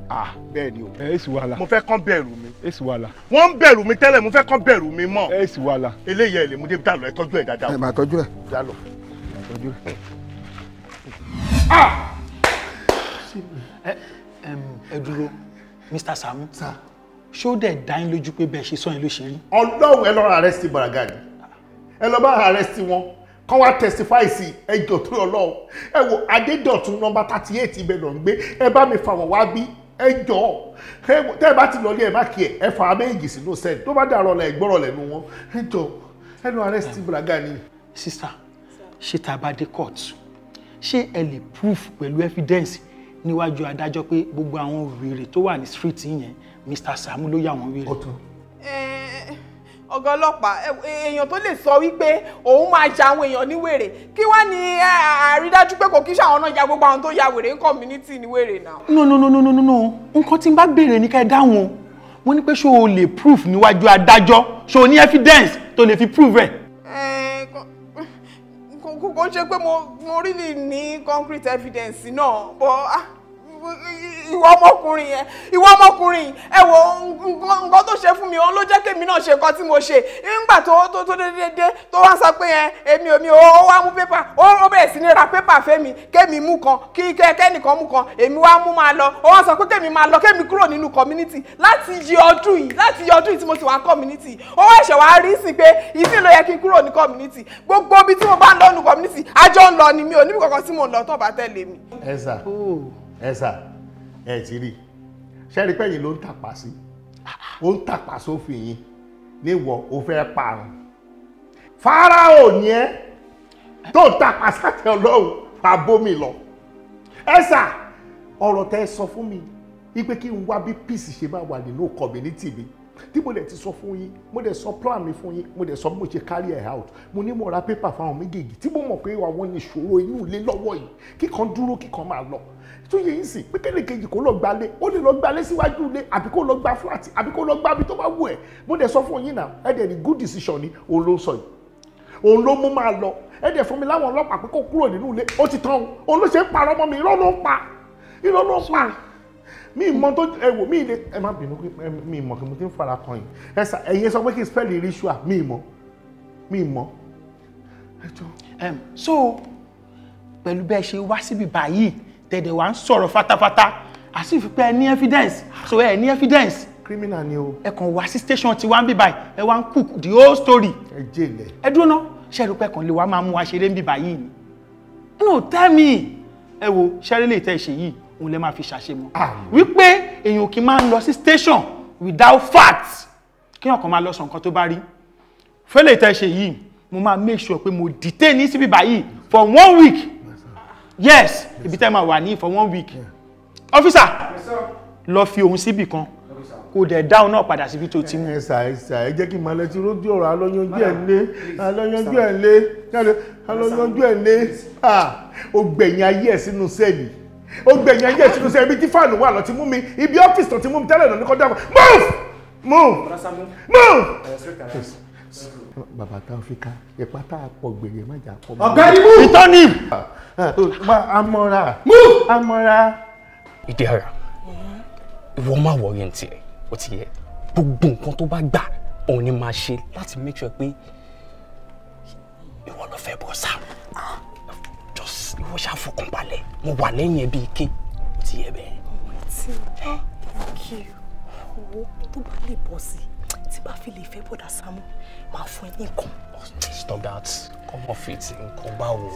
bẹ́ẹ̀ ni o. èsì wàhálà. mo fẹ́ kán bẹ̀rù mi. èsì wàhálà. wọ́n ń bẹ̀rù mi tẹ́lẹ̀ mo fẹ́ kán bẹ̀rù mi mọ́. èsì wàhálà. eléyìí ẹ lè mú débi tá a lọ ẹ tọ́jú ẹ dáadáa. ẹ máa tọ́jú ẹ. já lọ. tọ́jú ẹ. ẹ dúró Mr. Saamu ṣé ó dẹ̀ dá yín lójú pé bẹ́ẹ̀ ṣe sọ yín ló ṣe rí. Ọlọ́run ẹ lọ arrest Bragadi ẹ lọ bá arrest wọn kán wá testify sí ẹjọ́ tó Ọlọ́run ẹ wo Adédọ̀tún nọ́mbà 38 ibẹ̀ lọ ń gbé ẹ bá mi fà wọ́n wá bí ẹjọ́ tẹ́ ẹ bá ti lọ ní ẹ má kí ẹ fà á méjì sínú sẹ́ẹ̀ tó bá dàrọ̀ lẹ̀ gbọ́rọ̀ lẹ́nu wọn ẹjọ́ ẹ lọ arrest Bragadi. sista ṣé tá a bá dé court ṣé ẹ lè proof pẹ̀lú evidence níwájú adájọ́ pé gbogbo àwọn wèrè tó wà ní street yẹn Mr. Saamu ló yà wọ́n wèrè. ọ̀gá ọlọ́pàá èèyàn tó lè sọ wípé òun máa ja àwọn èèyàn ní wèrè kí wá ní àrídájú pé kò kí ṣàwọn náà ja gbogbo àwọn tó ya wèrè ní community ní wèrè náà. no nǹkan tí n bá béèrè ní ká ẹ dáhùn mo ní pé ṣé o lè proof níwájú adájọ́ ṣé o ní evidence tó lè fi prove ẹ̀. kò ṣe pé mo really ní concrete evidence náà but ìwọ ọmọkùnrin ẹ wo nǹkan tó ṣe fún mi òun ló jẹ́ kémi náà ṣe nǹkan tí mo ṣe nígbà tó dédé tó wá sọ pé èmi ó wá mú pépà ó bẹ̀rẹ̀ sí ní ra pépà fẹ́mi kémi mú kan kí kẹ́nìkan mú kan èmi wá mú máa lọ ó wá sọ pé kémi máa lọ kémi kúrò nínú community láti yí ọdún yìí tí mo ti wà community ó wá ẹ̀ṣẹ̀ wá rí sí pé ìsìn ló yẹ kí n kúrò ní community gbogbo ibi tí mo bá ń lọ ní community àjọ ń lọ ni mi ò níbi kankan tí mo ń lọ tó bá tẹ̀lé mi. ẹ ti rí ṣe rí pẹ́yìn ló ń tàpá sí ó ń tàpá sófin yín níwọ̀ ó fẹ́ parun Fáráò ní ẹ́ tó ń tàpá sáté Ọlọ́run àbómi lọ ẹ sà ọ̀rọ̀ tẹ́ sọ fún mi wípé kí n wá bí peace ṣe máa wà nínú community mi tí mo dẹ̀ ti sọ fún yín mo dẹ̀ sọ plan mi fún yín mo dẹ̀ sọ mo ṣe carry ẹ̀ out mo ní mo ra paper fáwọn méjèèjì tí mo mọ̀ pé àwọn ní ìṣòro inú ilé lọ́wọ́ yìí kíkan dúró kíkan máa lọ tó yẹ yín sì pé kẹ́lẹ́kejì kó lọ gbalé ó lè lọ gbalé síwájú ilé àbí kó lọ gba flat àbí kó lọ gba bí tó bá wù ẹ́ mo dẹ̀ sọ fún yín náà ẹ̀ dẹ̀ ní good decision ni òun ló sọ yìí òun ló mú máa lọ ẹ̀ dẹ̀ fún mi láwọn ọlọ́pàá pé kó kúrò nínú ilé ó ti tán òun ló ṣe ń parọ́ mọ́ mi irọ́ ló ń pa mi mọ tó ẹ wò mí ilé ẹ má bínú mi mọ kí mo ti ń fara kan yìí ẹ sà ẹ̀yin sọ pé kí n spell ritual mi mọ ẹ jọ. So pẹ̀lú bẹ́ẹ̀ ṣe wá síbi báyìí tẹ̀dẹ̀ wá ń sọ̀rọ̀ fatafata àti ìfipẹ́ ní evidence so ẹ ní evidence. criminal ni o. ẹ kàn wá sí station tí wá ń bí báyìí ẹ wá ń cook the whole story. ẹ jẹ́lẹ̀. ẹ dúró ná ṣẹ́ẹ̀rù pẹ́ kan lè wá máa mú wa ṣeré ń bí báyìí ni. no tell me ẹ wo ṣẹ́rí lè tẹ́ ṣe yìí òun lè máa fi ṣàṣemọ wípé èèyàn kì í máa ń lọ sí station without facts kí ọkàn máa lọ sọ nǹkan tó bá rí fẹ́lẹ̀ tẹ́ ṣe yìí mo máa make sure pé mo detain ní síbí báyìí for 1 week yes ibi tẹ́ máa wà ní for 1 week officer lọ fi òun síbì kan kò dẹ̀ dáhùn náà padà síbi tó ti mú. ẹ jẹ́ kí n máa lọ sí rójú ọ̀rọ̀ alọ́yanjú ẹ̀ lé ó gbẹ̀yìn ayé ẹ̀ sínú sẹ́ẹ̀lì ó gbẹ̀yìn ayé ẹ̀ sínú sẹ́ẹ̀lì ibi tí fáànù wà lọ ti mú mi ibi ọ́fíìsì tó ti mú mi tẹ́lẹ̀ náà ní kọjá move. bàbá tá a fi ká ipa tá a pọ̀ gbèrè má jà pọ̀. ọ̀gbẹ́ni mú. ìtọ́ni. amọ̀ra. ìdí ara ìwọ máa wọrí ẹ̀ tiẹ̀ ó ti yẹ gbogbo nǹkan tó bá gbà òun ni máa ṣe láti make sure pé ìwọ ló fẹ́ bọ́ sáà just ìwọ ṣáà fọkàn balẹ̀ mo wà lẹ́yìn ẹ bíi ké ó ti yẹ bẹ́ẹ̀. kí owó tó bá lè bọ́ sí tí bá fi lè fẹ́ bọ̀dà Saamu máa fún ẹ ní nǹkan. stop that come off it nǹkan báwo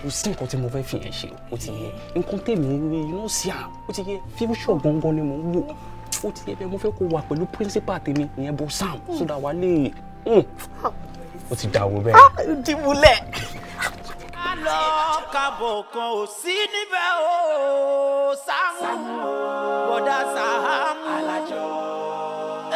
kò sí nǹkan tí mo fẹ́ fi yẹn ṣe ó ti yẹ nǹkan tèmi rí iná sí à ó ti yẹ future gangan ni mo ń wò ó ti yẹ bẹ́ẹ̀ mo fẹ́ kó wà pẹ̀lú principal tèmi ìyẹn bó Sam so that wà lè ó ti dàwó bẹ́ẹ̀. dìbúlẹ̀. Àlọ́ kábọ̀ kan ò sí níbẹ̀ o Saamu Brother Saamu Alajọ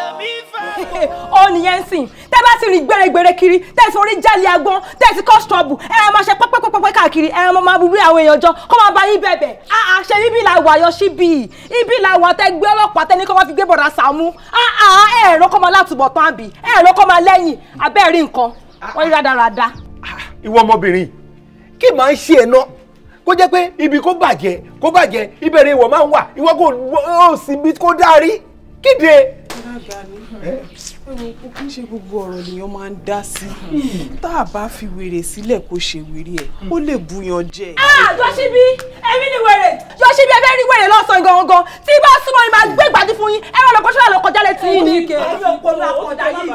èmi fẹ́. ó nìyẹn sìn tẹ́ bá ti rìn gbèrègbèrè kiri tẹ́ ti orí jálè agbọ́n tẹ́ ti kọ́ ṣọ́ọ̀bù ẹ máa ṣe pẹ́pẹ́pẹ́pẹ́ káàkiri ẹ máa bú bí àwọn èèyàn jọ kọ́ máa bá yín bẹ̀bẹ̀ ṣe ibi là wà Yoshibi ibi là wà tẹ́ gbé ọlọ́pàá tẹ́ ní kọ́ máa fi gbé Brother Saamu ẹ̀rọ kọ́ máa látúbọ̀ tán àbí ẹ̀rọ kọ́ máa lẹ́yìn abẹ́ẹ̀rí nǹkan wọ́n rí rádaràda. ìwọ ọmọbìnrin kí màá ṣe ẹ̀ náà kó jẹ́ pé ibi kó bàjẹ́ ìbẹ̀rẹ̀ ìwọ máa ń wà ìwọ kò sí ibi kó dárí kéde. kí n ṣe gbogbo ọ̀rọ̀ lèèyàn máa ń dá sí tá a bá fi wèrè sílẹ̀ kó ṣe wèrè ẹ̀ ó lè buyan jẹ. Yoshibi èmi ni wèrè Yoshibi ẹ fẹ́ rí wèrè lọ́sàn-án gangan tí bá súnmọ́ mi máa gbé ìgbàdí fún yín ẹ̀rọ lọ́kọ́ ṣọ́ra lọ́kọ́ jálẹ̀ tí yín ní. ẹ̀mí òpólú àkọ́dá yìí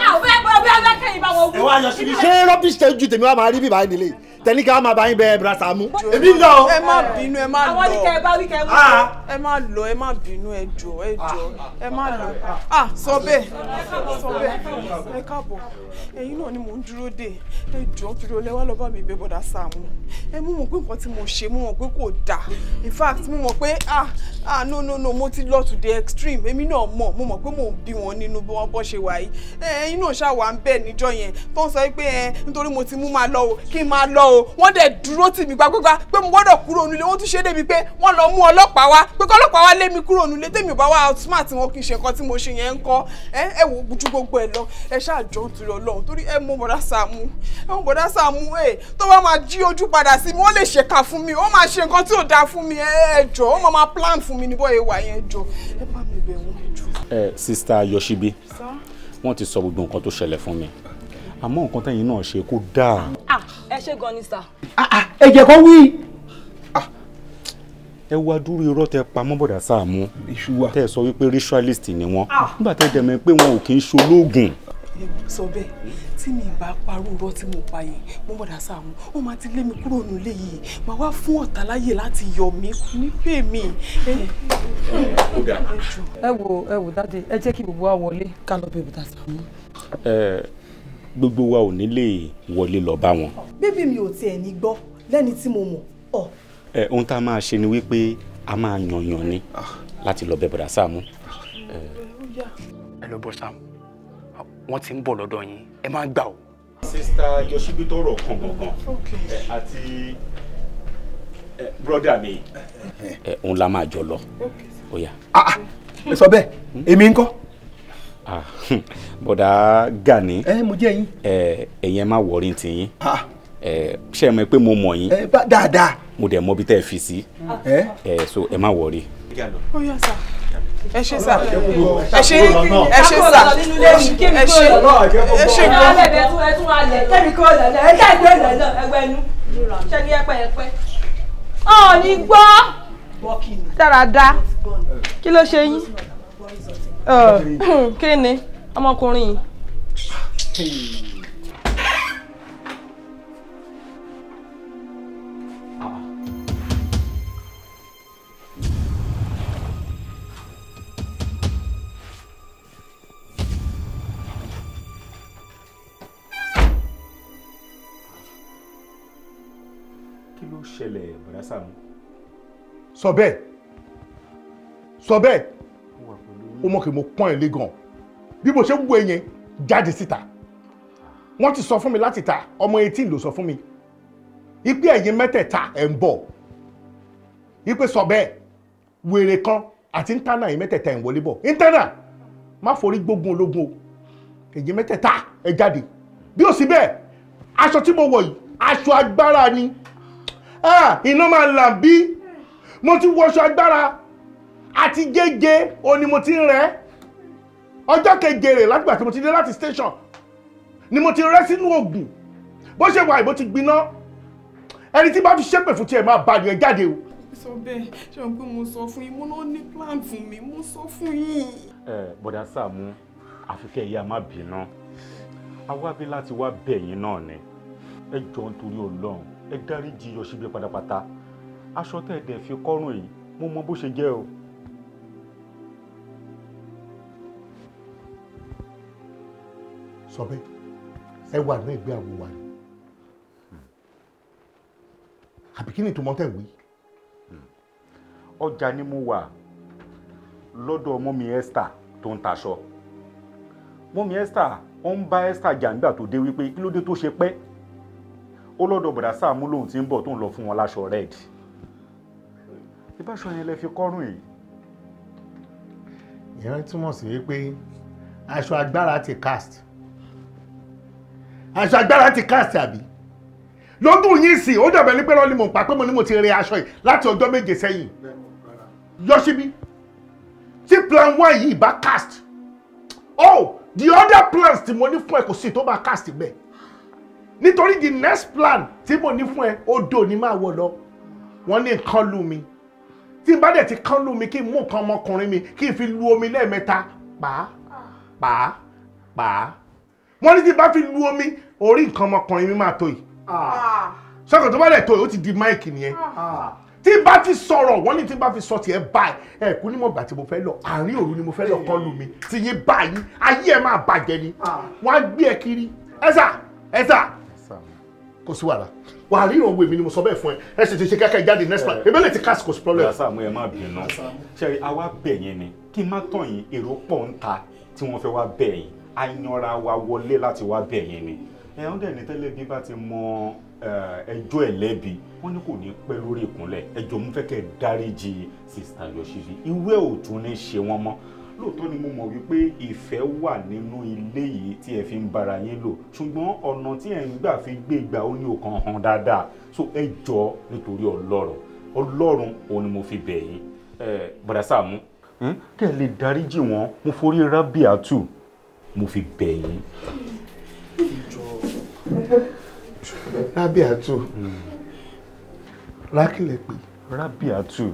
àwọn ẹgbẹ́ kẹ́yìn bá wọn wú. ẹ wá Yoshibi ṣé rọ́bìṣì tẹ́ ju tèmi wá máa rí bíbá nílé tẹ̀lé ká máa bá yín bẹ Brother Saamu. èmi ń lọ. ẹ má bínú ẹ má lọ àwọn oníkẹ́ ẹ bá wí kẹ́ ẹ wú. ẹ má lọ ẹ má bínú ẹ jọ̀ọ́ ẹ má lọ. sọ bẹ́ẹ̀ ẹ káàbọ̀ ẹ̀yin náà ni mò ń dúró dè ẹ jọ̀ọ́ kiri olè wá lọ bá mi bẹ Brother Saamu ẹ mú mọ̀ pé nǹkan tí mo ṣe mú mọ̀ pé kò dáa in fact mú mọ̀ pé no mo ti lọ to the extreme èmi náà mọ̀ mo mọ̀ pé mò ń bí wọn nínú bí wọ́n bọ́ ṣe wà yìí ẹ̀yin náà ṣáà wà ń bẹ̀ níjọ́ yẹn tó ń sọ pé nítorí mo ti mú máa lọ o kí n máa lọ o wọ́n dẹ̀ dúró tì mí gbágbágbá pé mo gbọ́dọ̀ kúrò nílé wọ́n tún ṣe débi pé wọ́n lọ mú ọlọ́pàá wá pé kí ọlọ́pàá wá lé mi kúrò nílé tèmi ò bá wá outsmart wọn kì í ṣe nǹkan tí mo ṣe yẹn ń kọ́ ẹ wò ju gbogbo ẹ lọ ẹ ṣáà jọ nítorí Ọlọ́run torí ẹ mọ Brother Saamu Brother Saamu tó bá máa jí ojú padà sí mi wọ́n lè ṣèkà fún mi ó máa ṣe nǹkan tí ò dáa fún mi ẹ jọ ó máa plan fún mi ní bọ́ ìwà yẹn jọ ẹ bá mi bẹ̀ wọ́n jọ. Sister Yoshibi wọ́n ti sọ gbogbo nǹkan tó ṣẹlẹ̀ fún mi àmọ́ nǹkan tẹ́yin náà ṣe kó dáa. ẹ ṣe gan ni sà. ẹ jẹ́ kó wí. ẹ wá dúró irọ́ tẹ pa mọ́ Brother Saamu tẹ́ ẹ sọ wípé ritualist ni wọ́n nígbà tẹ́ ẹ dẹ̀mẹ́ pé wọn ò kì í ṣolóògùn sọ bẹ́ẹ̀ tí mi bá parú irọ́ tí mo pa yẹn mo bọ̀dà Sàámú ó máa ti lé mi kúrò nílé yìí máa wá fún ọ̀tá láyè láti yọ mí nípè mi. ẹ wò dáadé ẹ jẹ́ kí gbogbo wa wọlé ká lọ bẹ̀ bọ̀dà Sàámú. Gbogbo wa ò ní lè wọlé lọ bá wọn. bébí mi ò tiẹ̀ ní gbọ́ lẹ́ni tí mo mọ̀ ọ́. Ohun tá a máa ṣe ni wípé a máa yànyàn ni láti lọ bẹ̀ bọ̀dà Sàámú. ẹ lọ bọ̀ Sàámú wọ́n ti ń bọ̀ lọ́dọ̀ yín ẹ máa gbà ó. Sista Yoshibi tọrọ kan gangan àti brother mi òun la máa jọ lọ. Ó yá. ẹ sọ bẹ́ẹ̀ èmi ńkọ́. Bọ̀dà Gani mo jẹ́ yín. ẹ̀yin má wọrí ti yín. Ṣé ẹ mọ̀ pé mo mọ̀ yín. Dáadáa. Mo dẹ̀ mọ̀ bí tẹ́ ẹ fi sí. So ẹ má wọrí. Ó yá sà. Ẹ ṣé sà. Ẹ ṣé sà. Ẹ ṣé sà. Ẹ ṣé gan. Ẹ tún wá lẹ̀ kẹ́mi kó lẹ̀ ẹ jẹ́ ìgbé lẹ̀ náà ẹgbẹ́ inú. Ṣé ní ẹpẹ́? Ọ̀ ní gbọ́. Dáradá. Kí ló ṣe yín? Kí ni ọmọkùnrin yìí? Kí ló ṣẹlẹ̀ bọ̀dà Sàámú? Sọ bẹ́ẹ̀ o mọ̀ kí mo pọ́n ẹ̀ lé gan bí mo ṣe wú ẹyẹn jáde síta wọ́n ti sọ fún mi láti ta ọmọ 18 ló sọ fún mi ipe ẹ̀yin mẹ́tẹ̀ẹ̀ta ẹ̀ ń bọ̀ ipe sọ bẹ́ẹ̀ wèrè kan àti ntana ẹ̀yin mẹ́tẹ̀ẹ̀ta ẹ̀ ń wọlé bọ̀ ntana má forí gbógun ológun o ẹ̀yin mẹ́tẹ̀ẹ̀ta ẹ̀ jáde bí ó sì bẹ́ẹ̀ aṣọ tí mo wọ̀ yìí aṣọ agbára ni iná máa là bí mo ti wọṣọ agbára àti gẹ́gẹ́ o ni mo ti ń rẹ́ ọjọ́ keje rẹ̀ látìgbà tí mo ti dé láti station ni mo ti rẹ́ sínú ògùn bó ṣe wà ìbò ti gbiná ẹni tí bá fi ṣépè fún tiẹ̀ máa bá yẹn jáde o. sọ bẹ́ẹ̀ ṣe o pé mo sọ fún yín mo náà ní plan fún mi mo sọ fún yín. Bọ̀dà Sàámú àfikẹ́ ìyá má bínú àwa bí láti wá bẹ̀ yín náà ni ẹ jọ̀ọ́ nítorí Ọlọ́run ẹ dáríjì Yoshibi pátápátá aṣọ tẹ́ ẹ dẹ̀ fi kọ́rùn yìí mo mọ bó ṣe jẹ́ o. Sọ bẹ́ẹ̀ ẹ wà ní ẹgbẹ́ àwọ̀ wa ni àbí kí ni ìtumọ̀ tẹ̀ wí. Ọjà ni mo wà lọ́dọ̀ mọ́mí Esther tó ń taṣọ mọ́mí Esther ó ń bá Esther jà nígbà tó dé wípé kí ló dé tó ṣe pẹ́ ó lọ́dọ̀ bọ̀dà Sàámú lòun ti ń bọ̀ tó ń lọ fún wọn láṣọ red ìbáṣọ yẹn lẹ fi kọ́rùn yìí. ìyẹn túmọ̀ sí wípé aṣọ agbára ti cast àbí lọ́dún yìí sì ó dàbẹ̀ ní pé lọ́ọ́ ni mò ń pa pé mo ní mo ti rẹ aṣọ yìí láti ọjọ́ méje sẹ́yìn Yoshibi tí plan 1 yìí bá cast the other plans tí mo ní fún ẹ kò sí tó bá cast bẹ́ẹ̀ nítorí the next plan tí mo ní fún ẹ odò ní máa wọ̀ lọ wọ́n ní nǹkan lù mí tí n bá dẹ̀ ti kán lù mí kí n mú nǹkan ọmọkùnrin mi kí n fi lu omi lẹ́ẹ̀mẹ́ta pàá wọ́n ní tí n bá fi lu omi orí nǹkan ọmọkùnrin mi máa tó yìí sọ́kàn tó bá dẹ̀ tó yìí ó ti di máìkì nìyẹn tí n bá ti sọ̀rọ̀ wọ́n ní tí n bá fi sọ tiẹ̀ báyìí ẹ kú ní mọ̀gbà tí mo fẹ́ lọ àárín òru ni mo fẹ́ lọ kán lù mí tí yín báyìí ayé ẹ máa bàjẹ́ ni wọ́n á gbé ẹ kiri ẹ̀sà kò sí wàhálà wà á rí ìrànwọ́ èmi ni mo sọ bẹ́ẹ̀ fún ẹ sì ti ṣe kẹ́kẹ́ jáde next plan ebele ti cast kò sí problem. Bọ̀dà Sàámú ẹ má bínú ṣe àwa bẹ̀ yẹn ni kí n má tàn yín èrò pọ̀ ń ta tí wọ́n fẹ́ wá bẹ̀ yín a yanra wa wọlé láti wá bẹ̀ yẹn ni ẹ̀hún dẹ̀ ní tẹ́lẹ̀ bí bá ti mọ ẹjọ́ ẹ̀ lẹ́bi wọ́n ní kò ní pẹ́ lórí ìkúnlẹ̀ ẹjọ́ mú fẹ́ kẹ́ dáríjì sista Yoshibi ìwé òtún ní ṣe wọ́n mọ́ lóòótọ́ ni mo mọ̀ wípé ìfẹ́ wà nínú ilé yìí tí ẹ fi ń bára yín lò ṣùgbọ́n ọ̀nà tí ẹ̀ ń gbà fi gbé ìgbà ó ní òkan hàn dáadáa so ẹ jọ̀ọ́ nítorí Ọlọ́run òun ni mo fi bẹ̀ yín Bọ̀dà Sàámú kẹ́ ẹ lè dáríjì wọn mo forí Rábíàtù mo fi bẹ̀ yín. Rábíàtù rákìlẹ̀ pé Rábíàtù.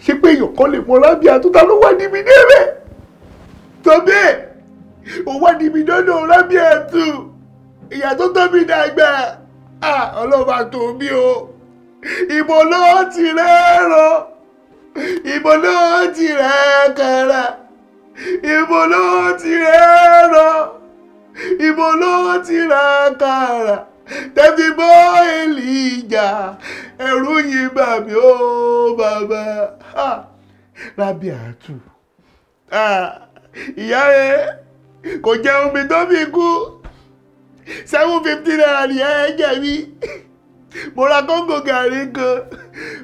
ṣé pé èèyàn kan lè mọ rábíà tó ta ló wà níbi débẹ̀ tó bẹ́ẹ̀ ó wà níbi dọ́dọ̀ rábíà tù ìyá tó tóbi dàgbà ọlọ́ba tó bí o ìbò ló ti rẹ́ rọ ìbò ló ti rẹ́ kẹrẹ ìbò ló ti rẹ́ rọ ìbò ló ti rẹ́ kàrà tẹ́bí bọ́ èlìjà ẹ̀rù yìí bà mí ó bàbá Rábíàtù ìyá rẹ̀ kò jẹun mi tó fi kú 750 naira ni ẹ jẹ mí mo ra kóńgò gàrí kan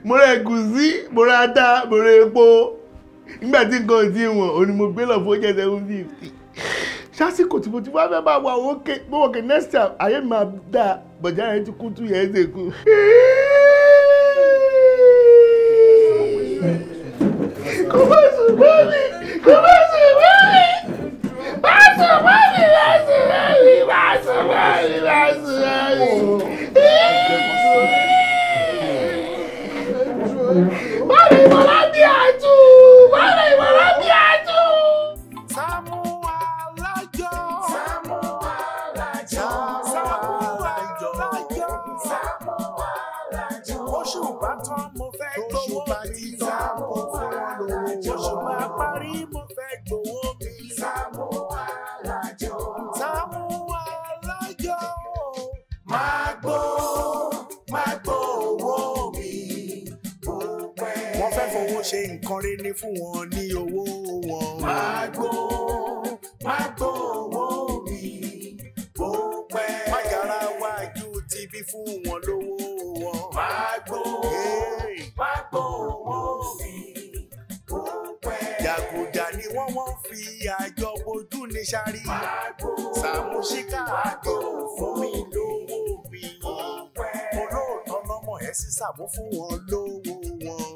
mo ra ẹ̀gúsí mo ra ata mo ra epo nígbà tí nǹkan ò tí wọn ò ní mo gbé lọ fún oúnjẹ 750 sásìkò tí mo ti wá fẹ́ bá wà òkè next time ayé mi máa dá bọ̀jà rẹ̀ ti kú 2 years ago. kò bá sùn bọ́ mi kò bá sùn bọ́ mi bá sùn bọ́ mi bá sùn bọ́ mi bá sùn bọ́ mi bá sùn bọ́ mi. Bọ́lá ìmọ̀lá bí àtú bọ́lá ìmọ̀lá bí àtú. Saamu Alajo. Saamu Alajo. Saamu Alajo. Saamu Alajo. Oṣù bá tán mo fẹ́ gbowó mi. Saamu Alajo. Oṣù bá parí mo fẹ́ gbowó mi. Saamu Alajo. Saamu Alajo. Máa gbó owó mi. Wọ́n fẹ́ fowó ṣe nǹkan rí ní fún wọn ní owó wọn. Máa gbó owó mi bó pẹ́. Má yára wájú ti bí fún wọn lówó wọn. Máa gbó owó mi bó pẹ́. Jàgùjà ni wọ́n fi àjọ bojú ní sáré. Saamu Chicago fún mi lówó mi. Olóòótọ́ lọ́mọ ẹ̀ sí Saamu fún wọn lówó wọn.